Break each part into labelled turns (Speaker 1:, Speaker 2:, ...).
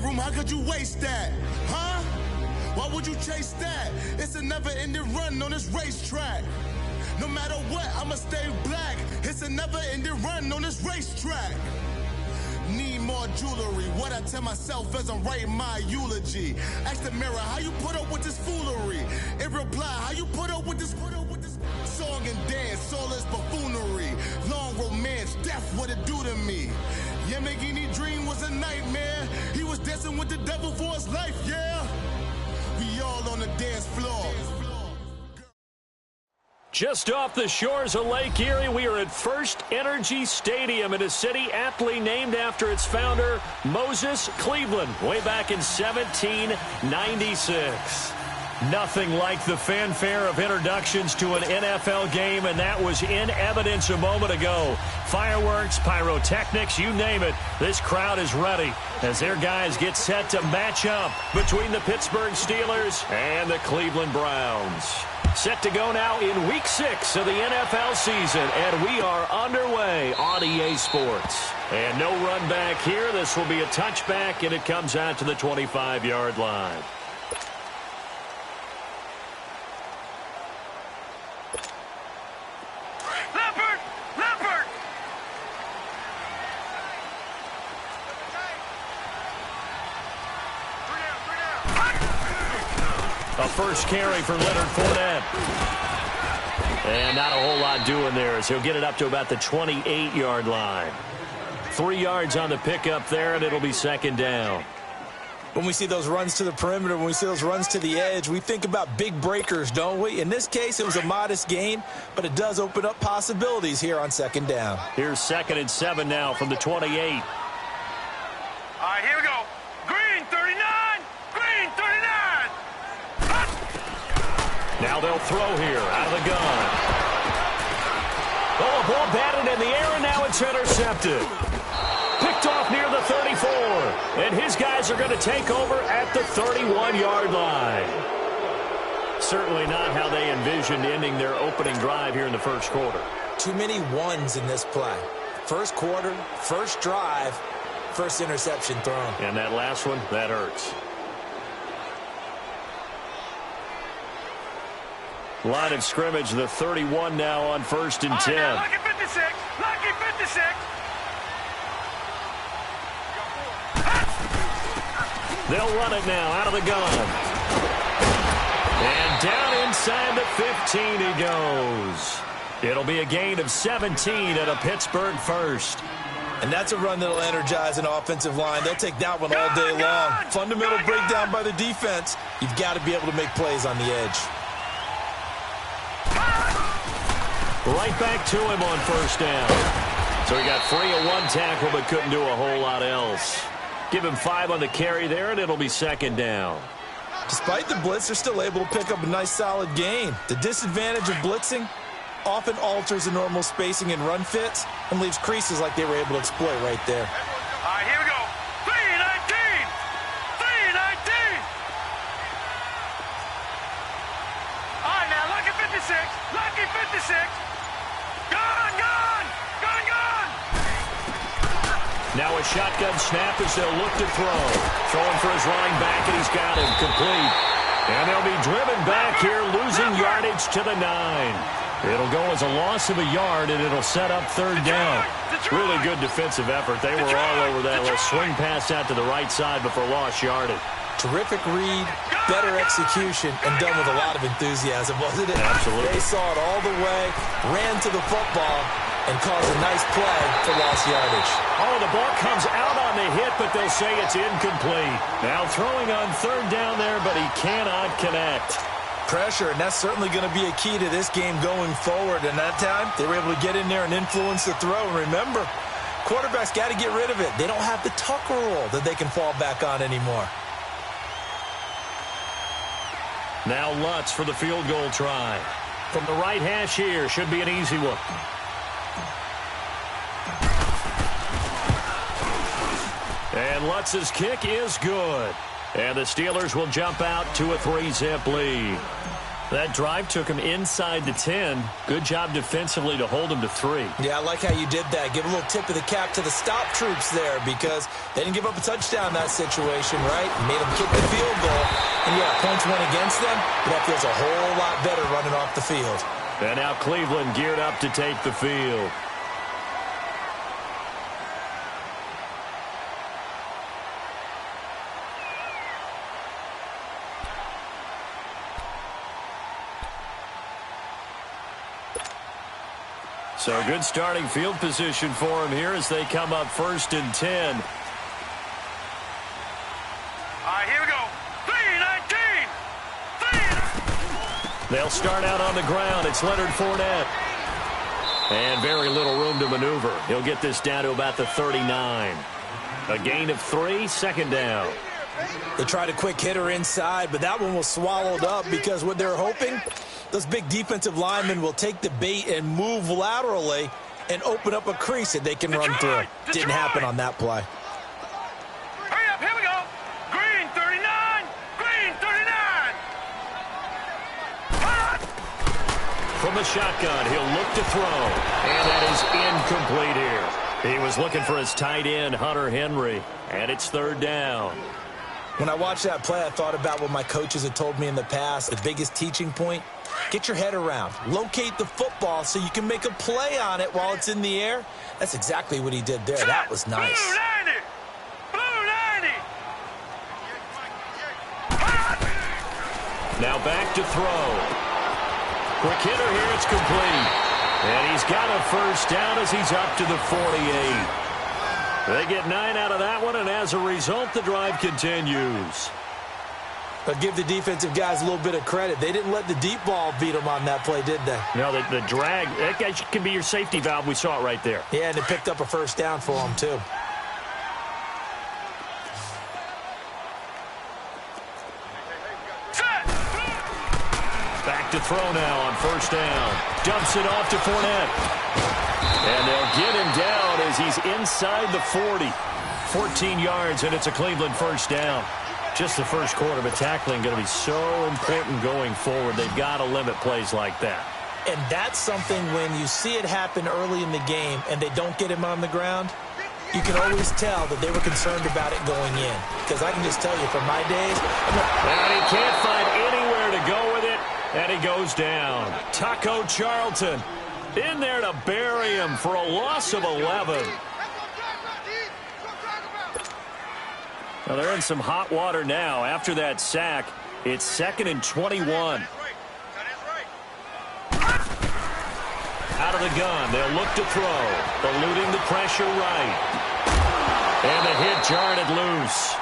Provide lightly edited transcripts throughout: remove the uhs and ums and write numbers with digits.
Speaker 1: room, how could you waste that? Huh? Why would you chase that? It's a never-ending run on this racetrack. No matter what, I'ma stay black. It's a never-ending run on this racetrack. Need more jewelry. What I tell myself as I'm writing my eulogy. Ask the mirror, how you put up with this foolery? It reply, how you put up with this song and dance, soulless buffoonery. Long romance, death, what it do to me? Yamagini dream was a nightmare. He was dancing with the devil for his life, yeah. We all on the dance floor.
Speaker 2: Just off the shores of Lake Erie, we are at First Energy Stadium in a city aptly named after its founder, Moses Cleveland, way back in 1796. Nothing like the fanfare of introductions to an NFL game, and that was in evidence a moment ago. Fireworks, pyrotechnics, you name it. This crowd is ready as their guys get set to match up between the Pittsburgh Steelers and the Cleveland Browns. Set to go now in Week 6 of the NFL season, and we are underway on EA Sports. And no run back here. This will be a touchback, and it comes out to the 25-yard line. A first carry for Leonard Fournette. And not a whole lot doing there as he'll get it up to about the 28-yard line. 3 yards on the pickup there, and it'll be second down.
Speaker 3: When we see those runs to the perimeter, when we see those runs to the edge, we think about big breakers, don't we? In this case, it was a modest gain, but it does open up possibilities here on second down.
Speaker 2: Here's 2nd and 7 now from the 28.
Speaker 4: All right, here we go. Green, 39. Green, 39.
Speaker 2: Now they'll throw here out of the gun. Oh, a ball batted in the air, and now it's intercepted. Picked off near the 34. And his guys are going to take over at the 31-yard line. Certainly not how they envisioned ending their opening drive here in the first quarter.
Speaker 3: Too many ones in this play. First quarter, first drive, first interception thrown.
Speaker 2: And that last one, that hurts. Line of scrimmage, the 31 now on 1st and 10.
Speaker 4: Right, lucky 56. Lucky 56.
Speaker 2: They'll run it now out of the gun. And down inside the 15 he goes. It'll be a gain of 17 at a Pittsburgh first.
Speaker 3: And that's a run that'll energize an offensive line. They'll take that one all day long. Fundamental breakdown by the defense. You've got to be able to make plays on the edge.
Speaker 2: Right back to him on first down. So he got free of one tackle but couldn't do a whole lot else. Give him 5 on the carry there, and it'll be second down.
Speaker 3: Despite the blitz, they're still able to pick up a nice solid gain. The disadvantage of blitzing often alters the normal spacing and run fits and leaves creases like they were able to exploit right there.
Speaker 4: All right, here we go. 319. 319. All right, now, lucky 56. Lucky 56. Gone, gone. Gone, gone.
Speaker 2: Now a shotgun snap as they'll look to throw. Throwing for his running back, and he's got him complete. And they'll be driven back here, losing yardage to the 9. It'll go as a loss of a yard, and it'll set up third down. Really good defensive effort. They were all over that. Let's swing pass out to the right side before lost yardage.
Speaker 3: Terrific read, better execution, and done with a lot of enthusiasm, wasn't it?
Speaker 2: Absolutely.
Speaker 3: They saw it all the way, ran to the football, and caused a nice play for lost yardage.
Speaker 2: Oh, the ball comes out on the hit, but they'll say it's incomplete. Now throwing on third down there, but he cannot connect.
Speaker 3: Pressure, and that's certainly going to be a key to this game going forward. And that time, they were able to get in there and influence the throw. And remember, quarterbacks got to get rid of it. They don't have the Tucker rule that they can fall back on anymore.
Speaker 2: Now Lutz for the field goal try. From the right hash here, should be an easy one. And Lutz's kick is good. And the Steelers will jump out to a 3-zip lead. That drive took him inside the 10. Good job defensively to hold him to 3.
Speaker 3: Yeah, I like how you did that. Give a little tip of the cap to the stop troops there because they didn't give up a touchdown in that situation, right? Made them kick the field goal. And, yeah, points went against them, but that feels a whole lot better running off the field.
Speaker 2: And now Cleveland geared up to take the field. So good starting field position for him here as they come up 1st and 10.
Speaker 4: All right, here we go. 3-19.
Speaker 2: They'll start out on the ground. It's Leonard Fournette. And very little room to maneuver. He'll get this down to about the 39. A gain of 3, 2nd down.
Speaker 3: They tried a quick hitter inside, but that one was swallowed up because what they're hoping, those big defensive linemen will take the bait and move laterally and open up a crease that they can run through. Didn't happen on that play.
Speaker 4: Hurry up, here we go. Green 39. Green 39.
Speaker 2: From the shotgun, he'll look to throw. And that is incomplete here. He was looking for his tight end, Hunter Henry. And it's 3rd down.
Speaker 3: When I watched that play, I thought about what my coaches had told me in the past. The biggest teaching point, get your head around. Locate the football so you can make a play on it while it's in the air. That's exactly what he did there. That was nice.
Speaker 4: Blue 90. Blue 90.
Speaker 2: Now back to throw. Quick hitter here, it's complete. And he's got a 1st down as he's up to the 48. They get 9 out of that one, and as a result, the drive continues.
Speaker 3: But give the defensive guys a little bit of credit. They didn't let the deep ball beat them on that play, did they?
Speaker 2: No, the drag, that guy can be your safety valve. We saw it right there.
Speaker 3: Yeah, and it picked up a 1st down for them, too.
Speaker 2: Back to throw now on 1st down. Dumps it off to Fournette. And they'll get him down as he's inside the 40. 14 yards, and it's a Cleveland 1st down. Just the 1st quarter, but tackling going to be so important going forward. They've got to limit plays like that.
Speaker 3: And that's something when you see it happen early in the game and they don't get him on the ground, you can always tell that they were concerned about it going in. Because I can just tell you from my days.
Speaker 2: And he can't find anywhere to go with it, and he goes down. Taco Charlton in there to bury him for a loss of 11. Now they're in some hot water now. After that sack, it's 2nd and 21. Out of the gun, they'll look to throw. Eluding the pressure right. And the hit jarred it loose.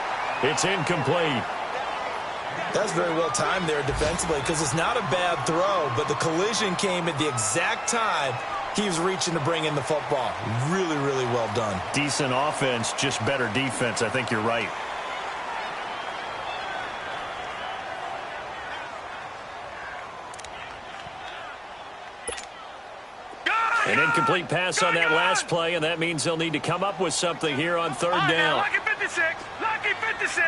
Speaker 2: It's incomplete.
Speaker 3: That's very well timed there defensively because it's not a bad throw, but the collision came at the exact time he was reaching to bring in the football. Really, really well done.
Speaker 2: Decent offense, just better defense. I think you're right. An incomplete pass on that last play, and that means they'll need to come up with something here on 3rd down.
Speaker 4: Lucky 56. Lucky 56.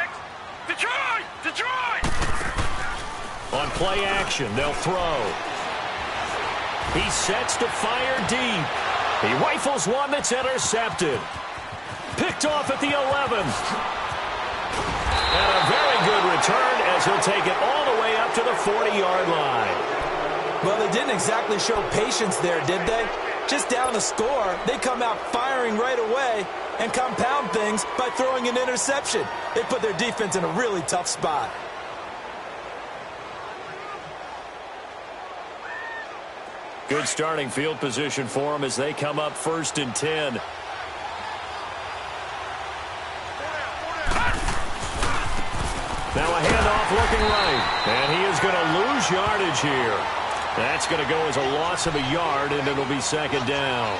Speaker 4: Detroit. Detroit.
Speaker 2: On play action, they'll throw. He sets to fire deep. He rifles one that's intercepted. Picked off at the 11th. And a very good return as he'll take it all the way up to the 40-yard line.
Speaker 3: Well, they didn't exactly show patience there, did they? Just down a score, they come out firing right away and compound things by throwing an interception. They put their defense in a really tough spot.
Speaker 2: Good starting field position for them as they come up 1st and 10. Now a handoff looking right. And he is going to lose yardage here. That's going to go as a loss of a yard, and it'll be 2nd down.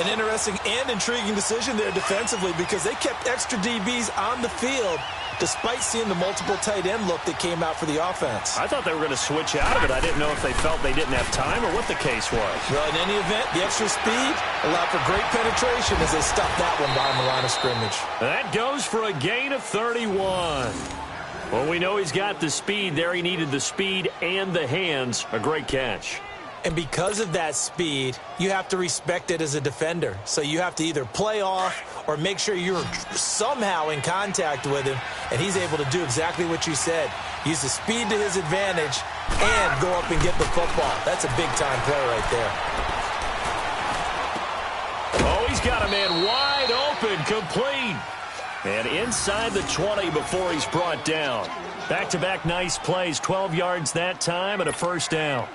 Speaker 3: An interesting and intriguing decision there defensively because they kept extra DBs on the field despite seeing the multiple tight end look that came out for the offense.
Speaker 2: I thought they were going to switch out of it. I didn't know if they felt they didn't have time or what the case was.
Speaker 3: Well, in any event, the extra speed allowed for great penetration as they stopped that one behind the line of scrimmage.
Speaker 2: That goes for a gain of 31. Well, we know he's got the speed there. He needed the speed and the hands. A great catch.
Speaker 3: And because of that speed, you have to respect it as a defender. So you have to either play off or make sure you're somehow in contact with him, and he's able to do exactly what you said. Use the speed to his advantage and go up and get the football. That's a big-time play right there.
Speaker 2: Oh, he's got a man wide open, complete. And inside the 20 before he's brought down. Back-to-back nice plays, 12 yards that time and a first down.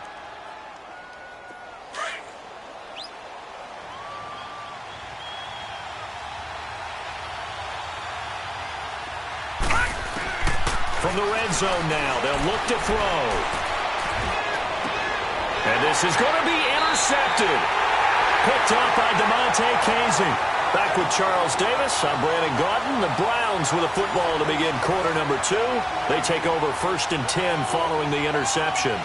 Speaker 2: From the red zone now, they'll look to throw. And this is going to be intercepted. Picked off by DeMonte Casey. Back with Charles Davis, I'm Brandon Gaudin. The Browns with a football to begin quarter number 2. They take over 1st and 10 following the interception.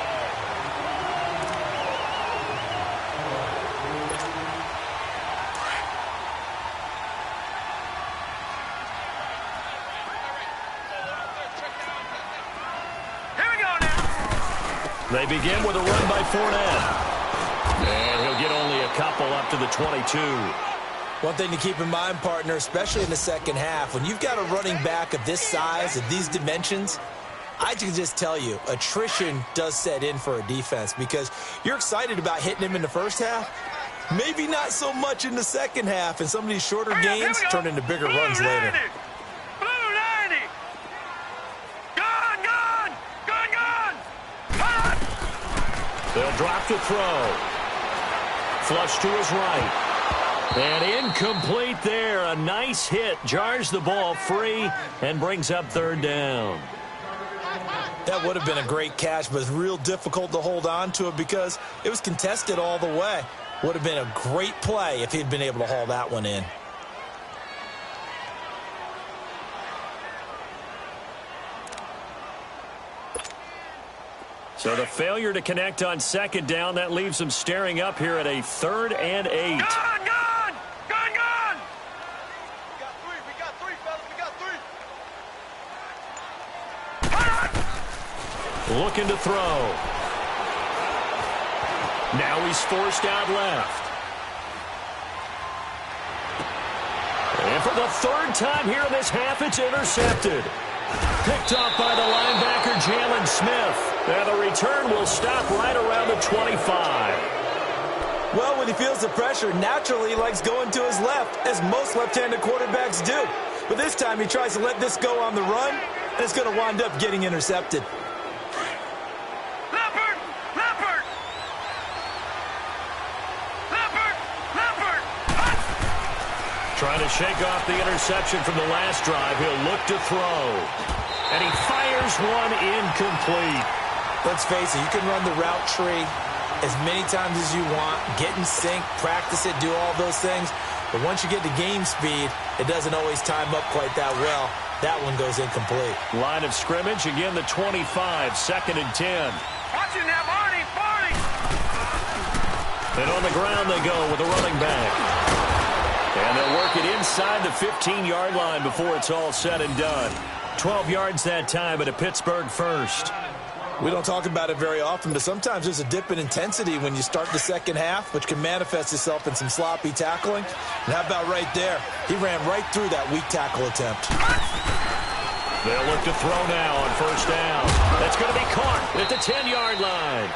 Speaker 4: Here we go now.
Speaker 2: They begin with a run by Fournette. And he'll get only a couple up to the 22.
Speaker 3: One thing to keep in mind, partner, especially in the second half, when you've got a running back of this size, of these dimensions, I can just tell you, attrition does set in for a defense because you're excited about hitting him in the first half. Maybe not so much in the second half, and some of these shorter gains turn into bigger runs later.
Speaker 4: Blue 90. Gone.
Speaker 2: They'll drop to throw. Flush to his right. And incomplete there. A nice hit. Jars the ball free and brings up 3rd down.
Speaker 3: That would have been a great catch, but it's real difficult to hold on to it because it was contested all the way. Would have been a great play if he'd been able to haul that one in.
Speaker 2: So the failure to connect on 2nd down, that leaves them staring up here at a 3rd and 8.
Speaker 4: Gone.
Speaker 2: Looking to throw. Now he's forced out left. And for the 3rd time here in this half, it's intercepted. Picked off by the linebacker, Jalen Smith. And the return will stop right around the 25.
Speaker 3: Well, when he feels the pressure, naturally he likes going to his left, as most left-handed quarterbacks do. But this time he tries to let this go on the run, and it's going to wind up getting intercepted.
Speaker 2: Trying to shake off the interception from the last drive. He'll look to throw. And he fires one incomplete.
Speaker 3: Let's face it, you can run the route tree as many times as you want, get in sync, practice it, do all those things. But once you get to game speed, it doesn't always time up quite that well. That one goes incomplete.
Speaker 2: Line of scrimmage, again the 25, 2nd and 10.
Speaker 4: Watch him now, Barney.
Speaker 2: And on the ground they go with the running back. And they'll work it inside the 15-yard line before it's all said and done. 12 yards that time at a Pittsburgh first.
Speaker 3: We don't talk about it very often, but sometimes there's a dip in intensity when you start the second half, which can manifest itself in some sloppy tackling. And how about right there? He ran right through that weak tackle attempt.
Speaker 2: They'll look to throw now on 1st down. That's going to be caught at the 10-yard line.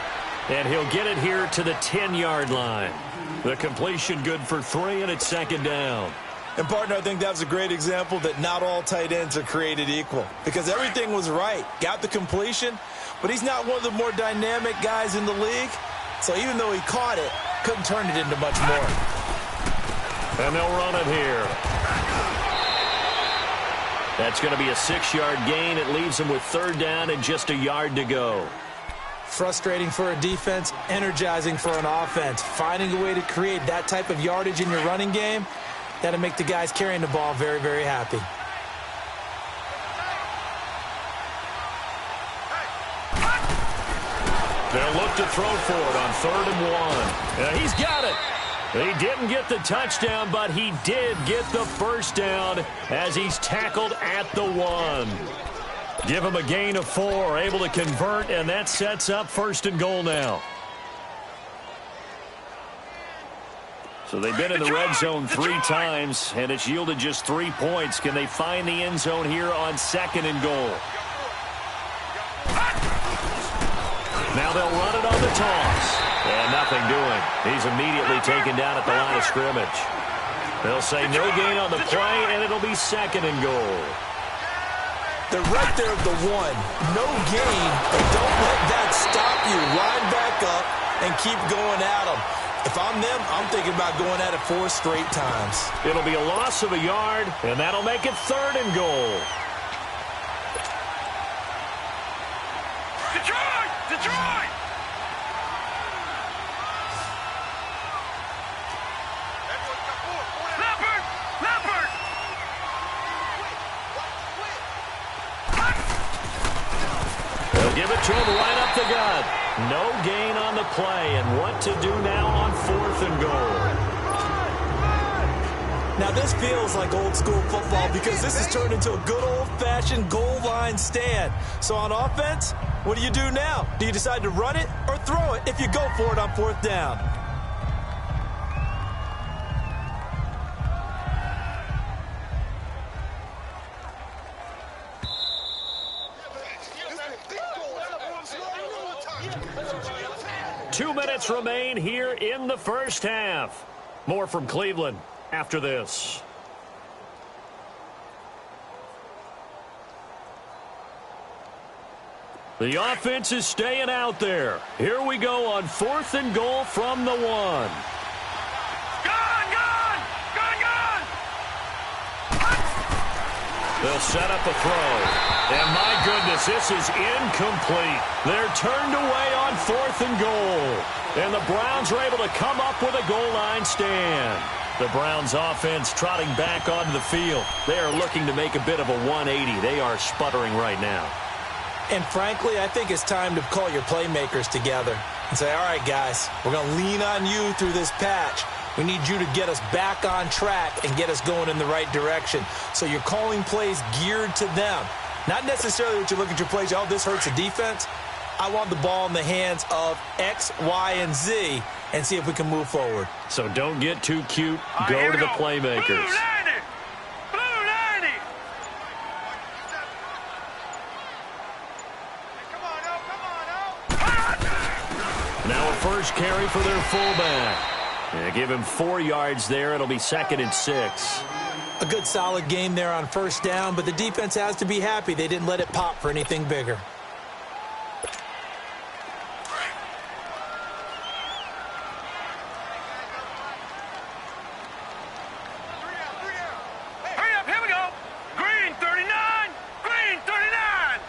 Speaker 2: And he'll get it here to the 10-yard line. The completion good for 3, and it's 2nd down.
Speaker 3: And, partner, I think that was a great example that not all tight ends are created equal. Because everything was right. Got the completion, but he's not one of the more dynamic guys in the league. So even though he caught it, couldn't turn it into much more.
Speaker 2: And they'll run it here. That's going to be a 6-yard gain. It leaves them with 3rd down and just a yard to go.
Speaker 3: Frustrating for a defense, energizing for an offense. Finding a way to create that type of yardage in your running game, that'll make the guys carrying the ball very, very happy.
Speaker 2: They'll look to throw for it on 3rd and 1. And he's got it. He didn't get the touchdown, but he did get the first down as he's tackled at the 1. Give him a gain of 4, able to convert, and that sets up 1st and goal now. So they've been in the red zone 3 times, and it's yielded just 3 points. Can they find the end zone here on 2nd and goal? Now they'll run it on the toss. And nothing doing. He's immediately taken down at the line of scrimmage. They'll say no gain on the play, and it'll be 2nd and goal.
Speaker 3: They're right there at the 1. No gain, but don't let that stop you. Line back up and keep going at them. If I'm them, I'm thinking about going at it 4 straight times.
Speaker 2: It'll be a loss of a yard, and that'll make it 3rd and goal.
Speaker 4: Detroit! Detroit! Leopard! Leopard!
Speaker 2: They'll give it to him right up the gut. No gain on the play, and what to do now on 4th and goal.
Speaker 3: Now this feels like old school football because this has turned into a good old-fashioned goal line stand. So on offense, what do you do now? Do you decide to run it or throw it if you go for it on 4th down?
Speaker 2: Two minutes remain here in the first half. More from Cleveland after this. The offense is staying out there. Here we go on 4th and goal from the 1.
Speaker 4: Gone! Gone! Gone! Gone!
Speaker 2: They'll set up a throw. And my goodness, this is incomplete. They're turned away on 4th and goal. And the Browns are able to come up with a goal line stand. The Browns offense trotting back onto the field. They are looking to make a bit of a 180. They are sputtering right now.
Speaker 3: And frankly, I think it's time to call your playmakers together and say, all right, guys, we're going to lean on you through this patch. We need you to get us back on track and get us going in the right direction. So you're calling plays geared to them. Not necessarily that you look at your plays, oh, this hurts the defense. I want the ball in the hands of X, Y, and Z and see if we can move forward.
Speaker 2: So don't get too cute. Go to the playmakers.
Speaker 4: Blue 90! Blue 90! Come on, no!
Speaker 2: Now a first carry for their fullback. Yeah, give him 4 yards there. It'll be 2nd and 6.
Speaker 3: A good solid game there on 1st down, but the defense has to be happy they didn't let it pop for anything bigger.
Speaker 4: Hurry up, here we go! Green 39! Green 39!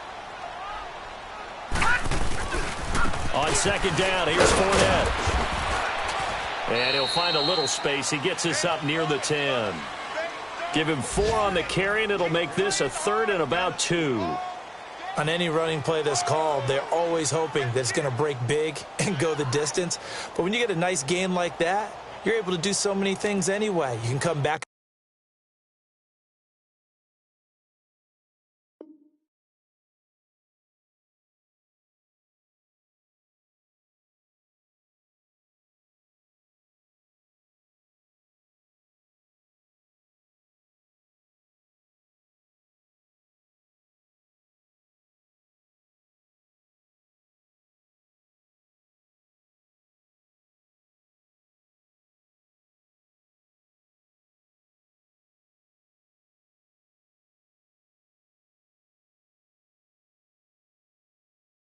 Speaker 2: On 2nd down, here's Fournette. And he'll find a little space. He gets us up near the 10. Give him 4 on the carry, and it'll make this a 3rd and about 2.
Speaker 3: On any running play that's called, they're always hoping that it's going to break big and go the distance. But when you get a nice gain like that, you're able to do so many things anyway. You can come back.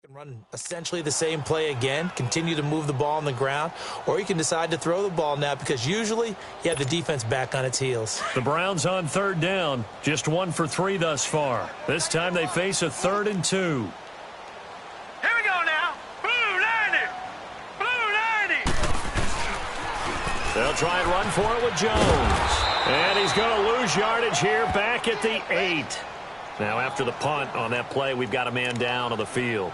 Speaker 3: Run essentially the same play again, continue to move the ball on the ground, or you can decide to throw the ball now because usually you have the defense back on its heels.
Speaker 2: The Browns on 3rd down, just 1 for 3 thus far. This time they face a 3rd and 2.
Speaker 4: Here we go now! Blue 90! Blue 90!
Speaker 2: They'll try and run for it with Jones. And he's going to lose yardage here back at the 8. Now after the punt on that play, we've got a man down on the field.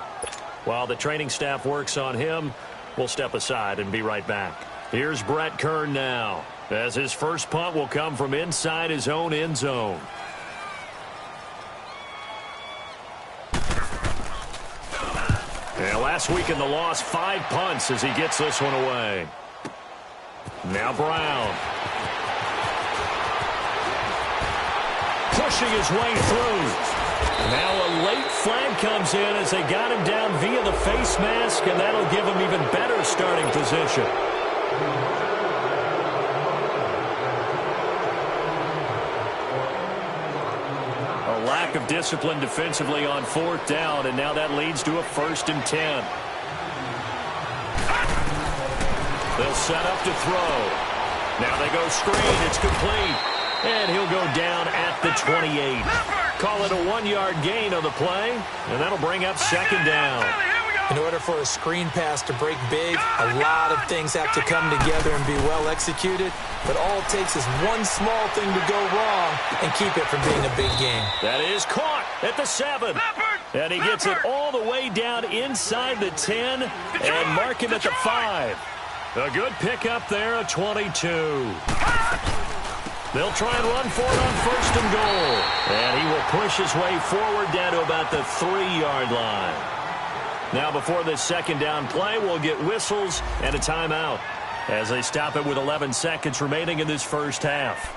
Speaker 2: While the training staff works on him, we'll step aside and be right back. Here's Brett Kern now, as his first punt will come from inside his own end zone. And last week in the loss, 5 punts as he gets this one away. Now Brown. Pushing his way through. Now a late flag comes in as they got him down via the face mask, and that'll give him even better starting position. A lack of discipline defensively on 4th down, and now that leads to a 1st and 10. They'll set up to throw. Now they go screen. It's complete. And he'll go down at the 28. Call it a 1-yard gain on the play, and that'll bring up 2nd down.
Speaker 3: In order for a screen pass to break big, a lot of things have to come together and be well executed. But all it takes is one small thing to go wrong and keep it from being a big game.
Speaker 2: That is caught at the 7. And he gets it all the way down inside the 10 and mark him at the 5. A good pickup there, a 22. They'll try and run for it on 1st and goal. And he will push his way forward down to about the 3-yard line. Now before this 2nd down play, we'll get whistles and a timeout as they stop it with 11 seconds remaining in this first half.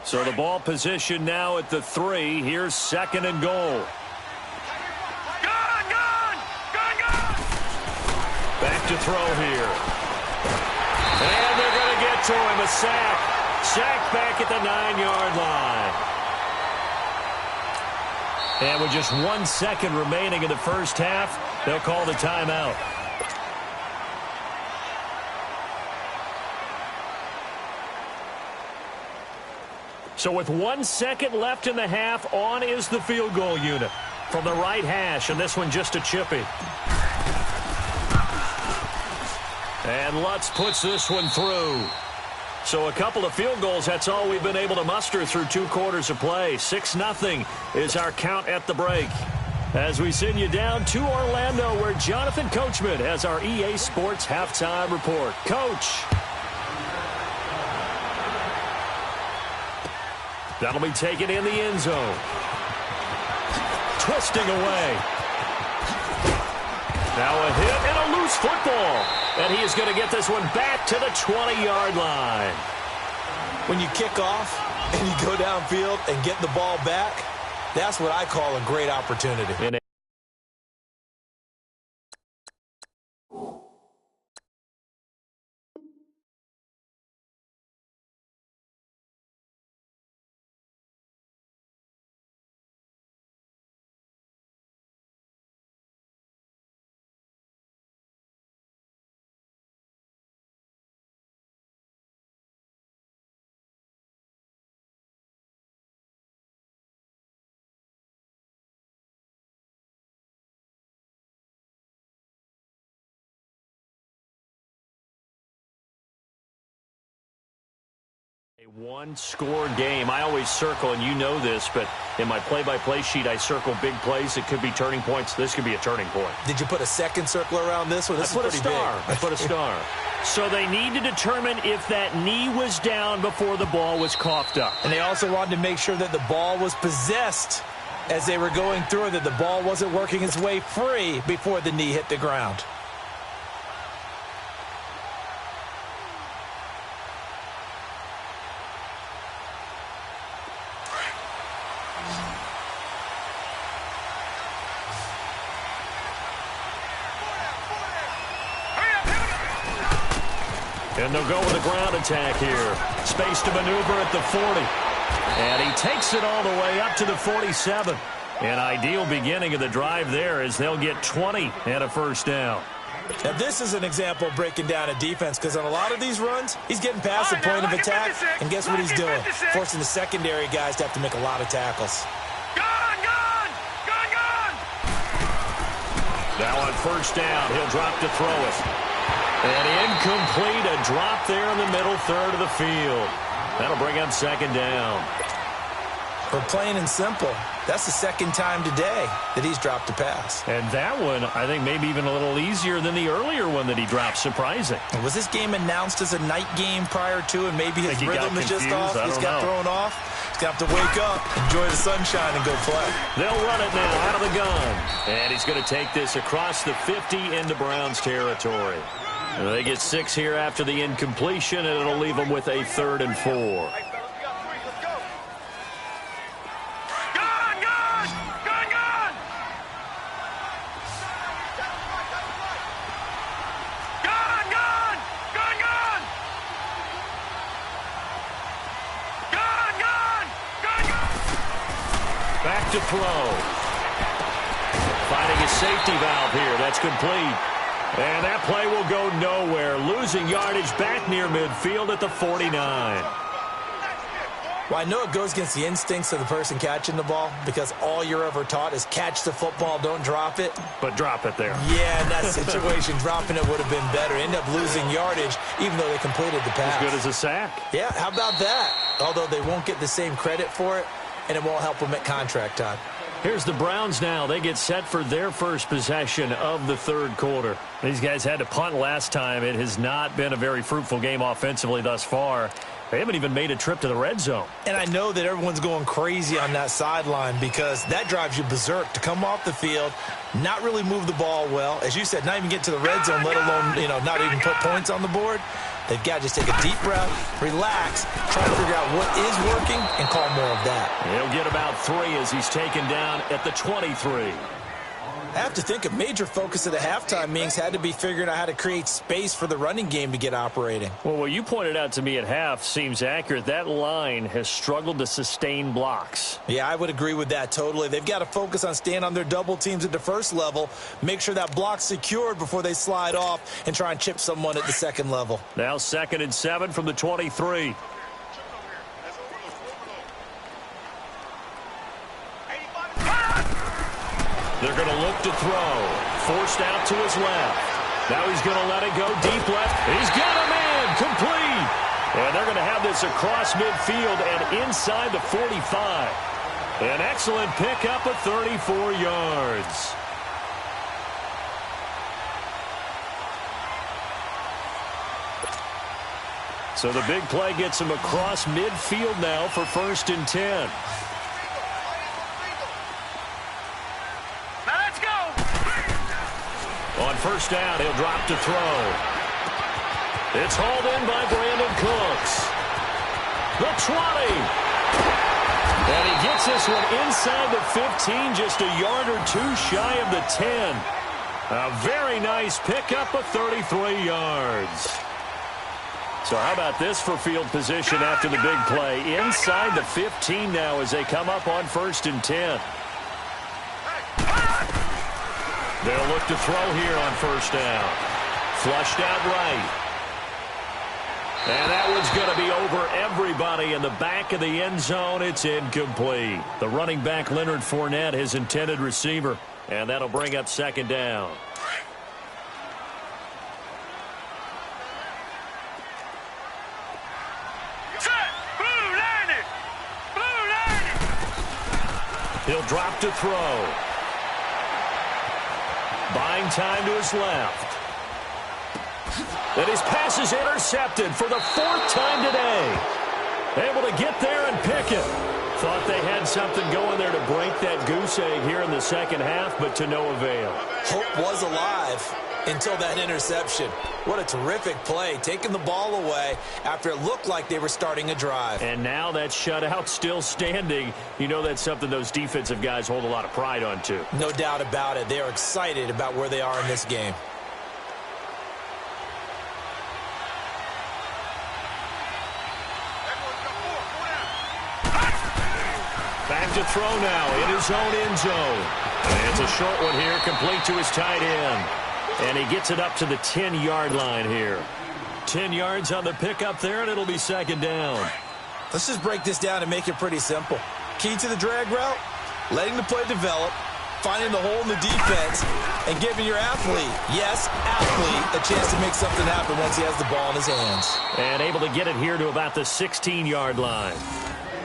Speaker 2: So the ball position now at the 3. Here's 2nd and goal. Back to throw here. And they're going to get to him. A sack. Sack back at the 9-yard line. And with just 1 second remaining in the first half, they'll call the timeout. So with 1 second left in the half, on is the field goal unit from the right hash, and this one just a chippy. And Lutz puts this one through. So a couple of field goals, that's all we've been able to muster through 2 quarters of play. 6-0 is our count at the break. As we send you down to Orlando, where Jonathan Coachman has our EA Sports halftime report. Coach. That'll be taken in the end zone. Twisting away. Now a hit and a loose football. And he is going to get this one back to the 20-yard line.
Speaker 3: When you kick off and you go downfield and get the ball back, that's what I call a great opportunity.
Speaker 2: A one-score game. I always circle, and you know this, but in my play-by-play sheet, I circle big plays. It could be turning points. This could be a turning point.
Speaker 3: Did you put a second circle around this one? This is pretty big.
Speaker 2: I put a star. So they need to determine if that knee was down before the ball was coughed up.
Speaker 3: And they also wanted to make sure that the ball was possessed as they were going through, that the ball wasn't working its way free before the knee hit the ground.
Speaker 2: And they'll go with a ground attack here. Space to maneuver at the 40. And he takes it all the way up to the 47. An ideal beginning of the drive there as they'll get 20 and a first down.
Speaker 3: Now, this is an example of breaking down a defense, because on a lot of these runs, he's getting past the point of attack, and guess what he's doing? Forcing the secondary guys to have to make a lot of tackles.
Speaker 2: Now on first down, he'll drop to throw it. And incomplete, a drop there in the middle third of the field. That'll bring up second down.
Speaker 3: Or plain and simple, that's the second time today that he's dropped a pass.
Speaker 2: And that one, I think, maybe even a little easier than the earlier one that he dropped. Surprising.
Speaker 3: And was this game announced as a night game prior to, and maybe his rhythm is just off? He's got thrown off. He's got to wake up, enjoy the sunshine, and go play.
Speaker 2: They'll run it now out of the gun. And he's going to take this across the 50 into Browns territory. They get 6 here after the incompletion, and it'll leave them with a 3rd and 4. Back to throw. Finding a safety valve here. That's complete. And that play will go nowhere. Losing yardage back near midfield at the 49.
Speaker 3: Well, I know it goes against the instincts of the person catching the ball because all you're ever taught is catch the football, don't drop it.
Speaker 2: But drop it there.
Speaker 3: Yeah, in that situation, dropping it would have been better. End up losing yardage even though they completed the pass.
Speaker 2: As good as a sack.
Speaker 3: Yeah, how about that? Although they won't get the same credit for it, and it won't help them at contract time.
Speaker 2: Here's the Browns now. They get set for their first possession of the 3rd quarter. These guys had to punt last time. It has not been a very fruitful game offensively thus far. They haven't even made a trip to the red zone.
Speaker 3: And I know that everyone's going crazy on that sideline because that drives you berserk to come off the field, not really move the ball well. As you said, not even get to the red zone, let alone, not even put points on the board. They've got to just take a deep breath, relax, try to figure out what is working, and call more of that.
Speaker 2: He'll get about 3 as he's taken down at the 23.
Speaker 3: I have to think a major focus of the halftime meetings had to be figuring out how to create space for the running game to get operating.
Speaker 2: Well, what you pointed out to me at half seems accurate. That line has struggled to sustain blocks.
Speaker 3: Yeah, I would agree with that totally. They've got to focus on staying on their double teams at the first level, make sure that block's secured before they slide off and try and chip someone at the second level.
Speaker 2: Now 2nd and 7 from the 23. They're going to look to throw. Forced out to his left. Now he's going to let it go deep left. He's got a man complete. And they're going to have this across midfield and inside the 45. An excellent pickup of 34 yards. So the big play gets him across midfield now for 1st and 10. On 1st down, he'll drop to throw. It's hauled in by Brandon Cooks. The 20. And he gets this one inside the 15, just a yard or 2 shy of the 10. A very nice pickup of 33 yards. So how about this for field position after the big play? Inside the 15 now as they come up on 1st and 10. They'll look to throw here on 1st down. Flushed out right. And that one's going to be over everybody in the back of the end zone. It's incomplete. The running back, Leonard Fournette, his intended receiver. And that'll bring up 2nd down. He'll drop to throw. Buying time to his left. And his pass is intercepted for the 4th time today. Able to get there and pick it. Thought they had something going there to break that goose egg here in the 2nd half, but to no avail.
Speaker 3: Hope was alive until that interception. What a terrific play, taking the ball away after it looked like they were starting a drive.
Speaker 2: And now that shutout still standing. You know that's something those defensive guys hold a lot of pride on, too.
Speaker 3: No doubt about it. They are excited about where they are in this game.
Speaker 2: Back to throw now in his own end zone. And it's a short one here, complete to his tight end. And he gets it up to the 10-yard line here. 10 yards on the pickup there, and it'll be 2nd down.
Speaker 3: Let's just break this down and make it pretty simple. Key to the drag route, letting the play develop, finding the hole in the defense, and giving your athlete, yes, athlete, a chance to make something happen once he has the ball in his hands.
Speaker 2: And able to get it here to about the 16-yard line.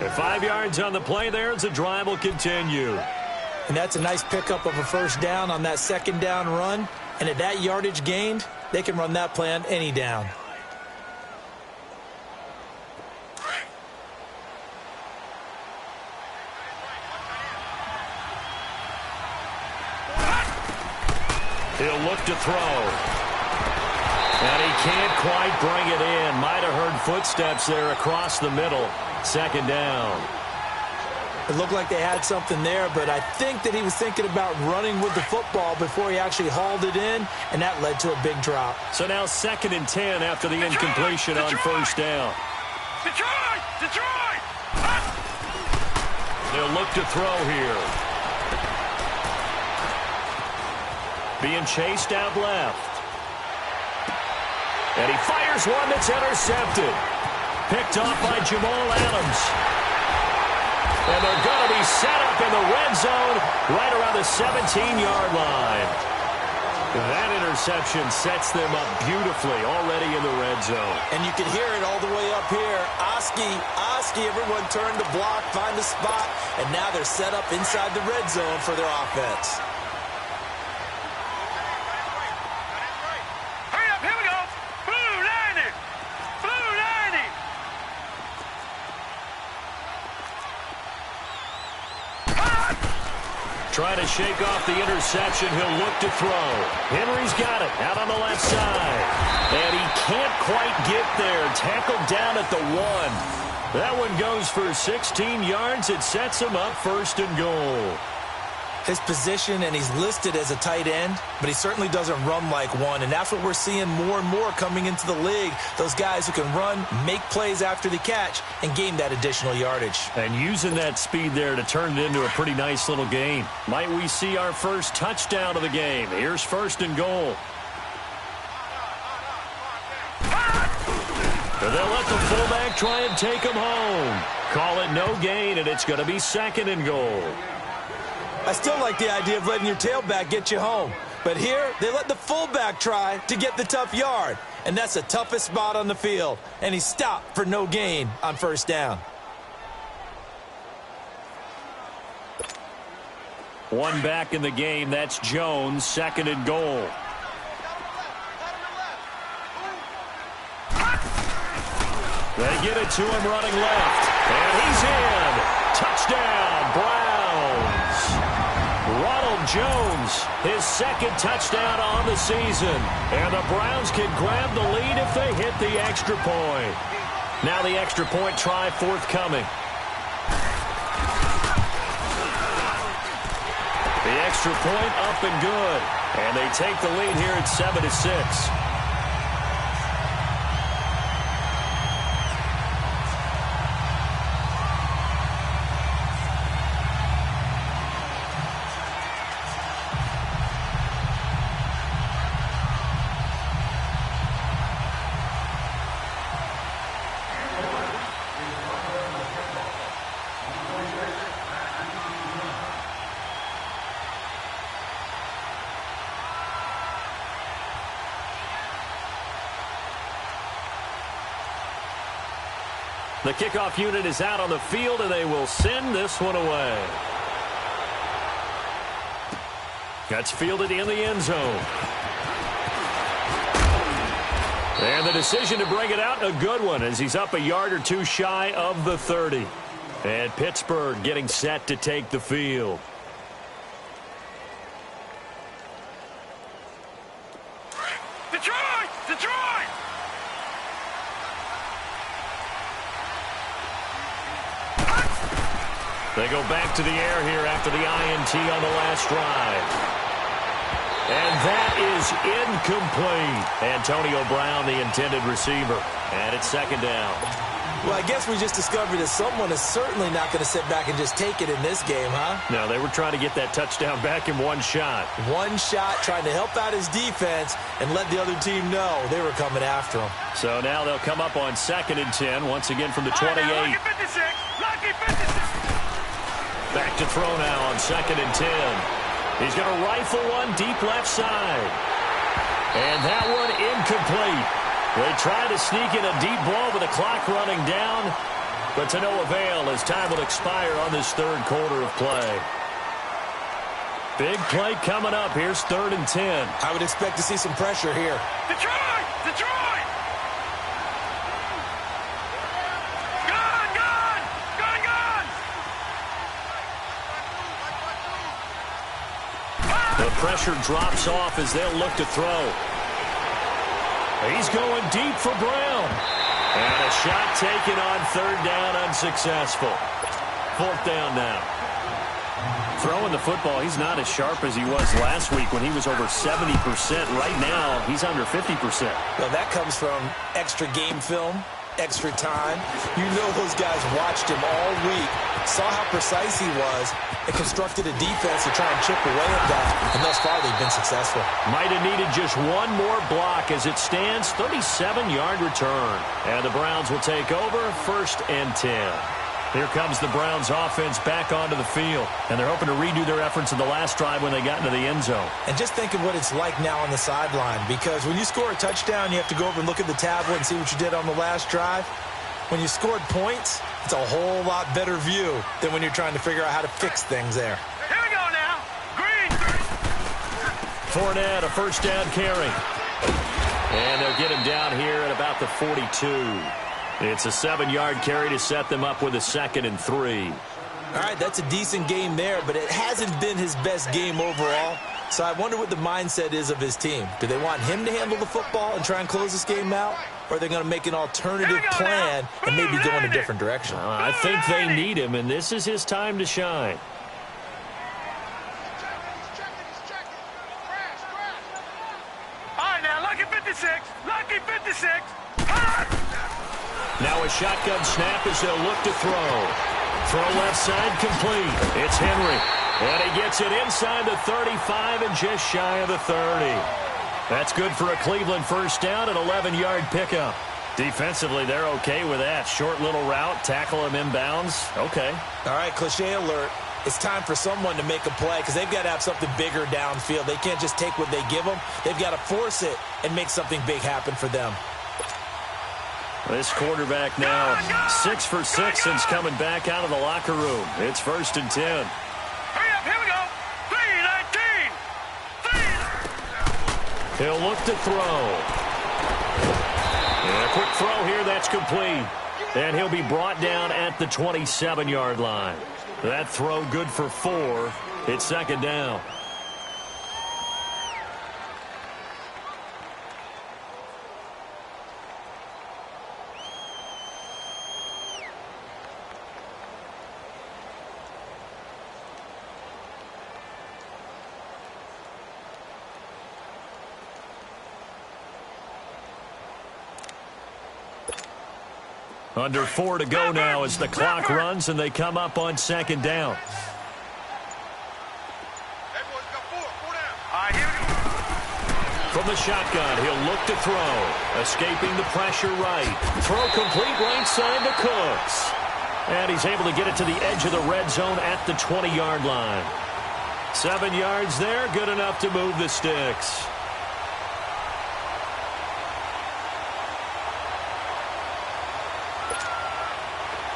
Speaker 2: And 5 yards on the play there as the drive will continue.
Speaker 3: And that's a nice pickup of a first down on that second down run. And at that yardage gained, they can run that play on any down.
Speaker 2: He'll look to throw. And he can't quite bring it in. Might have heard footsteps there across the middle. Second down.
Speaker 3: It looked like they had something there, but I think that he was thinking about running with the football before he actually hauled it in, and that led to a big drop.
Speaker 2: So now 2nd and 10 after the incompletion on first down.
Speaker 4: Detroit! Detroit!
Speaker 2: They'll look to throw here. Being chased out left. And he fires one that's intercepted. Picked off by Jamal Adams. And they're going to be set up in the red zone right around the 17-yard line. That interception sets them up beautifully already in the red zone.
Speaker 3: And you can hear it all the way up here. Oski, everyone turned to block, find a spot, and now they're set up inside the red zone for their offense.
Speaker 4: Hurry up, here we go. Blue 90. Blue 90.
Speaker 2: Trying to shake off the interception. He'll look to throw. Henry's got it out on the left side. And he can't quite get there. Tackled down at the 1. That one goes for 16 yards. It sets him up 1st and goal.
Speaker 3: His position, and he's listed as a tight end, but he certainly doesn't run like one, and that's what we're seeing more and more coming into the league. Those guys who can run, make plays after the catch, and gain that additional yardage.
Speaker 2: And using that speed there to turn it into a pretty nice little game. Might we see our first touchdown of the game? Here's 1st and goal. And they'll let the fullback try and take him home. Call it no gain, and it's going to be 2nd and goal.
Speaker 3: I still like the idea of letting your tailback get you home. But here, they let the fullback try to get the tough yard. And that's the toughest spot on the field. And he stopped for no gain on 1st down.
Speaker 2: One back in the game. That's Jones. 2nd and goal. They get it to him running left. And he's in. Touchdown, Browns. Ronald Jones, his 2nd touchdown on the season. And the Browns can grab the lead if they hit the extra point. Now the extra point try forthcoming. The extra point up and good. And they take the lead here at 7-6. The kickoff unit is out on the field, and they will send this one away. That's fielded in the end zone. And the decision to bring it out, a good one, as he's up a yard or two shy of the 30. And Pittsburgh getting set to take the field.
Speaker 4: Detroit! Detroit!
Speaker 2: They go back to the air here after the INT on the last drive. And that is incomplete. Antonio Brown, the intended receiver. And it's 2nd down.
Speaker 3: Well, I guess we just discovered that someone is certainly not going to sit back and just take it in this game, huh?
Speaker 2: No, they were trying to get that touchdown back in one shot.
Speaker 3: One shot, trying to help out his defense and let the other team know they were coming after him.
Speaker 2: So now they'll come up on 2nd and 10, once again from the 28.
Speaker 4: Lucky 56! Lucky 56!
Speaker 2: Back to throw now on 2nd and 10. He's going to rifle one deep left side. And that one incomplete. They try to sneak in a deep ball with the clock running down. but to no avail as time will expire on this third quarter of play. Big play coming up. Here's 3rd and 10.
Speaker 3: I would expect to see some pressure here.
Speaker 4: Detroit! Detroit! Gone! Gone! Gone! Gone!
Speaker 2: The pressure drops off as they'll look to throw. He's going deep for Brown. And a shot taken on 3rd down, unsuccessful. 4th down now. Throwing the football, he's not as sharp as he was last week when he was over 70%. Right now, he's under 50%.
Speaker 3: Well, that comes from extra game film, extra time. You know those guys watched him all week, saw how precise he was, and constructed a defense to try and chip away at that. And thus far, they've been successful.
Speaker 2: Might have needed just one more block as it stands, 37-yard return. And the Browns will take over, 1st and 10. Here comes the Browns offense back onto the field, and they're hoping to redo their efforts in the last drive when they got into the end zone.
Speaker 3: And just think of what it's like now on the sideline, because when you score a touchdown, you have to go over and look at the tablet and see what you did on the last drive. When you scored points, it's a whole lot better view than when you're trying to figure out how to fix things there.
Speaker 4: Here we go now. Green.
Speaker 2: Fournette, a 1st down carry. And they'll get him down here at about the 42. It's a 7-yard carry to set them up with a 2nd and 3.
Speaker 3: All right, that's a decent game there, but it hasn't been his best game overall. So I wonder what the mindset is of his team. Do they want him to handle the football and try and close this game out? Or are they going to make an alternative plan and maybe go in a different direction?
Speaker 2: I think they need him, and this is his time to shine.
Speaker 4: All right, now, lucky 56. Lucky 56.
Speaker 2: Now a shotgun snap as they'll look to throw. Throw left side complete. It's Henry. And he gets it inside the 35 and just shy of the 30. That's good for a Cleveland 1st down, an 11-yard pickup. Defensively, they're okay with that. Short little route, tackle him inbounds. Okay.
Speaker 3: All right, cliche alert. It's time for someone to make a play because they've got to have something bigger downfield. They can't just take what they give them. They've got to force it and make something big happen for them.
Speaker 2: This quarterback now 6 for 6 since coming back out of the locker room. It's 1st and 10.
Speaker 4: Hurry up, here we go. 3-19.
Speaker 2: He'll look to throw. And a quick throw here, that's complete. And he'll be brought down at the 27-yard line. That throw good for 4. It's 2nd down. Under 4 to go now as the clock runs and they come up on 2nd down. From the shotgun, he'll look to throw. Escaping the pressure right. Throw complete right side to Cooks. And he's able to get it to the edge of the red zone at the 20-yard line. 7 yards there, good enough to move the sticks.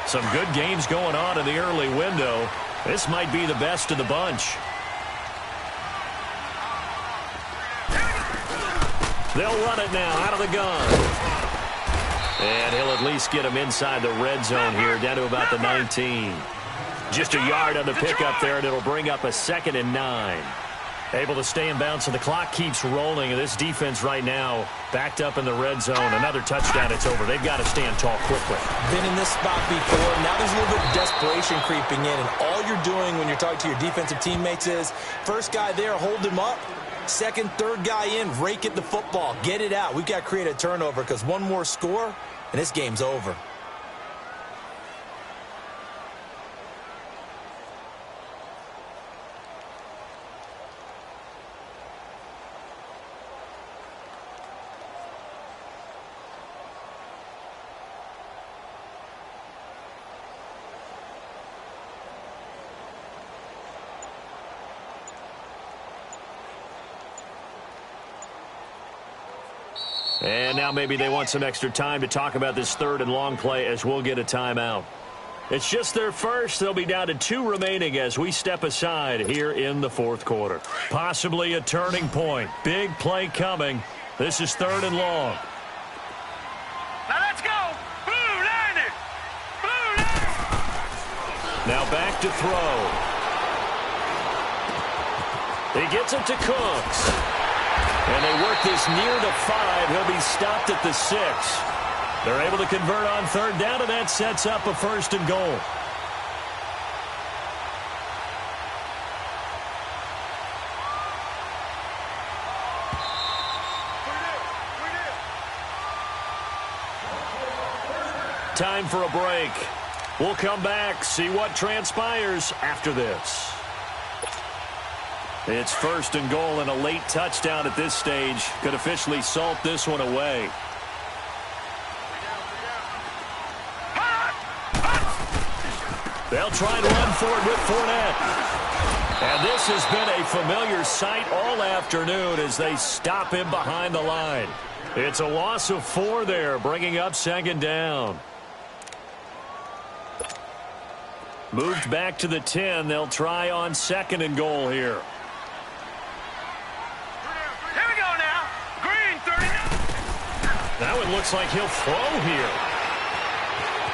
Speaker 2: Some good games going on in the early window. This might be the best of the bunch. They'll run it now out of the gun. And he'll at least get him inside the red zone here, down to about the 19. Just a yard on the pickup there, and it'll bring up a 2nd and 9. Able to stay in bounds, so the clock keeps rolling. And this defense right now backed up in the red zone. Another touchdown, it's over. They've got to stand tall quickly.
Speaker 3: Been in this spot before. Now there's a little bit of desperation creeping in. And all you're doing when you're talking to your defensive teammates is, first guy there, hold him up. Second, third guy in, rake at the football. Get it out. We've got to create a turnover because one more score, and this game's over.
Speaker 2: And now maybe they want some extra time to talk about this 3rd and long play as we'll get a timeout. It's just their first. They'll be down to 2 remaining as we step aside here in the fourth quarter. Possibly a turning point. Big play coming. This is 3rd and long.
Speaker 4: Now let's go. Blue line it. Blue line.
Speaker 2: Now back to throw. He gets it to Cooks. And they work this near the 5. He'll be stopped at the 6. They're able to convert on 3rd down, and that sets up a 1st and goal. Time for a break. We'll come back, see what transpires after this. It's 1st and goal, and a late touchdown at this stage could officially salt this one away. They'll try and run for it with Fournette. And this has been a familiar sight all afternoon as they stop him behind the line. It's a loss of 4 there, bringing up 2nd down. Moved back to the 10. They'll try on 2nd and goal here.
Speaker 4: Here we go now. Green 39.
Speaker 2: Now it looks like he'll throw here.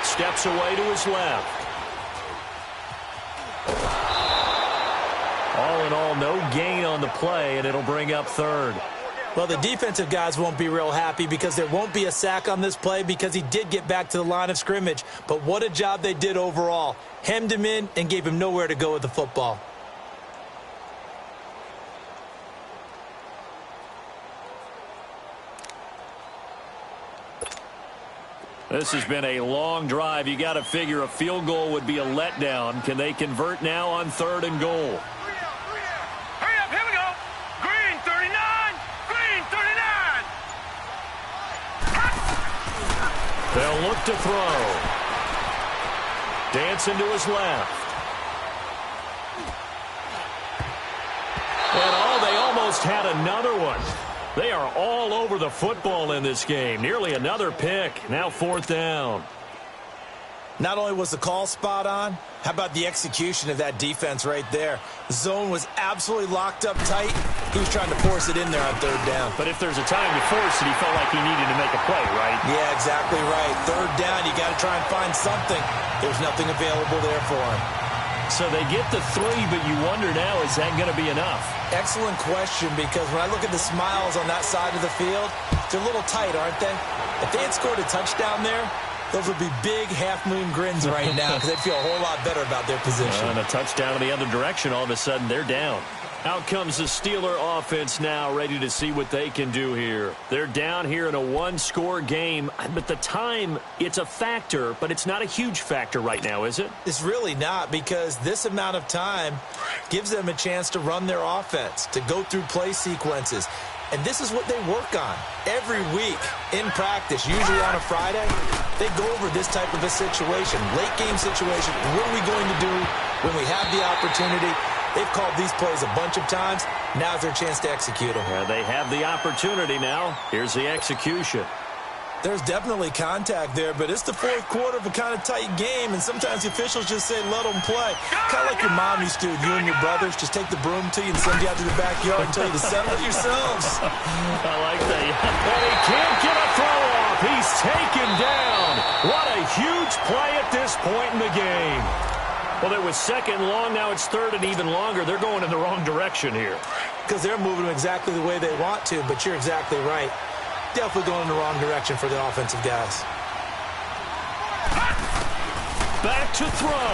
Speaker 2: Steps away to his left. All in all, no gain on the play, and it'll bring up 3rd.
Speaker 3: Well, the defensive guys won't be real happy because there won't be a sack on this play because he did get back to the line of scrimmage. But what a job they did overall. Hemmed him in and gave him nowhere to go with the football.
Speaker 2: This has been a long drive. You got to figure a field goal would be a letdown. Can they convert now on 3rd and goal?
Speaker 4: Hurry up, here we go. Green 39. Green 39.
Speaker 2: They'll look to throw. Dancing to his left. And they almost had another one. They are all over the football in this game. Nearly another pick. Now 4th down.
Speaker 3: Not only was the call spot on, how about the execution of that defense right there? The zone was absolutely locked up tight. He was trying to force it in there on 3rd down.
Speaker 2: But if there's a time to force it, he felt like he needed to make a play, right?
Speaker 3: Yeah, exactly right. 3rd down, you got to try and find something. There's nothing available there for him.
Speaker 2: So they get the 3, but you wonder now, is that going to be enough?
Speaker 3: Excellent question, because when I look at the smiles on that side of the field, they're a little tight, aren't they? If they had scored a touchdown there, those would be big half-moon grins right now because they'd feel a whole lot better about their position.
Speaker 2: And a touchdown in the other direction, all of a sudden they're down. Out comes the Steeler offense now, ready to see what they can do here. They're down here in a 1-score game, but the time, it's a factor, but it's not a huge factor right now, is it?
Speaker 3: It's really not, because this amount of time gives them a chance to run their offense, to go through play sequences. And this is what they work on every week in practice, usually on a Friday. They go over this type of a situation, late game situation. What are we going to do when we have the opportunity? They've called these plays a bunch of times. Now's their chance to execute them.
Speaker 2: Yeah, they have the opportunity now. Here's the execution.
Speaker 3: There's definitely contact there, but it's the 4th quarter of a kind of tight game, and sometimes the officials just say, let them play. Kind of like your mom used to with you and your brothers. Just take the broom to you and send you out to the backyard and tell you to settle it yourselves.
Speaker 2: I like that. And he can't get a throw off. He's taken down. What a huge play at this point in the game. Well, it was 2nd long. Now it's 3rd and even longer. They're going in the wrong direction here.
Speaker 3: Because they're moving exactly the way they want to, but you're exactly right. Definitely going in the wrong direction for the offensive guys.
Speaker 2: Back to throw.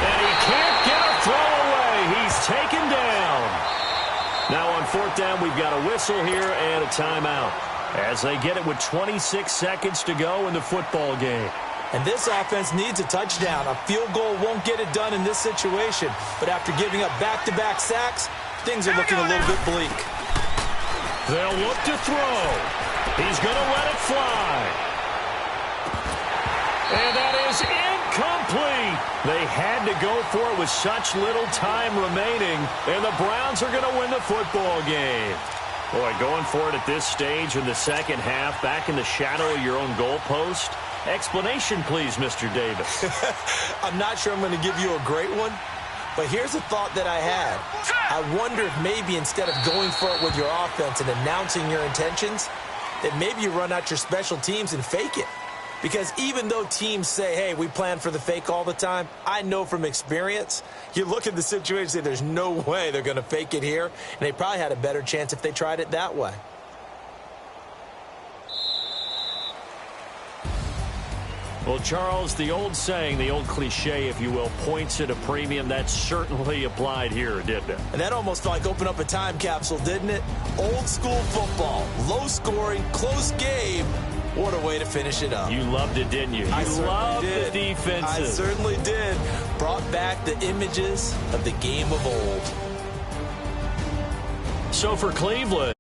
Speaker 2: And he can't get a throw away. He's taken down. Now on 4th down, we've got a whistle here and a timeout as they get it with 26 seconds to go in the football game.
Speaker 3: And this offense needs a touchdown. A field goal won't get it done in this situation. But after giving up back-to-back sacks, things are looking a little bit bleak.
Speaker 2: They'll look to throw. He's going to let it fly. And that is incomplete. They had to go for it with such little time remaining, and the Browns are going to win the football game. Boy, going for it at this stage in the second half, back in the shadow of your own goalpost, Explanation, please, Mr. Davis.
Speaker 3: I'm not sure I'm going to give you a great one, but here's a thought that I had. I wonder if maybe instead of going for it with your offense and announcing your intentions, that maybe you run out your special teams and fake it. Because even though teams say, hey, we plan for the fake all the time, I know from experience, you look at the situation and say there's no way they're going to fake it here, and they probably had a better chance if they tried it that way.
Speaker 2: Well, Charles, the old saying, the old cliche, if you will, points at a premium, that certainly applied here, didn't it?
Speaker 3: And that almost felt like opened up a time capsule, didn't it? Old school football, low scoring, close game. What a way to finish it up.
Speaker 2: You loved it, didn't you? You loved the defenses.
Speaker 3: I certainly did. Brought back the images of the game of old.
Speaker 2: So for Cleveland.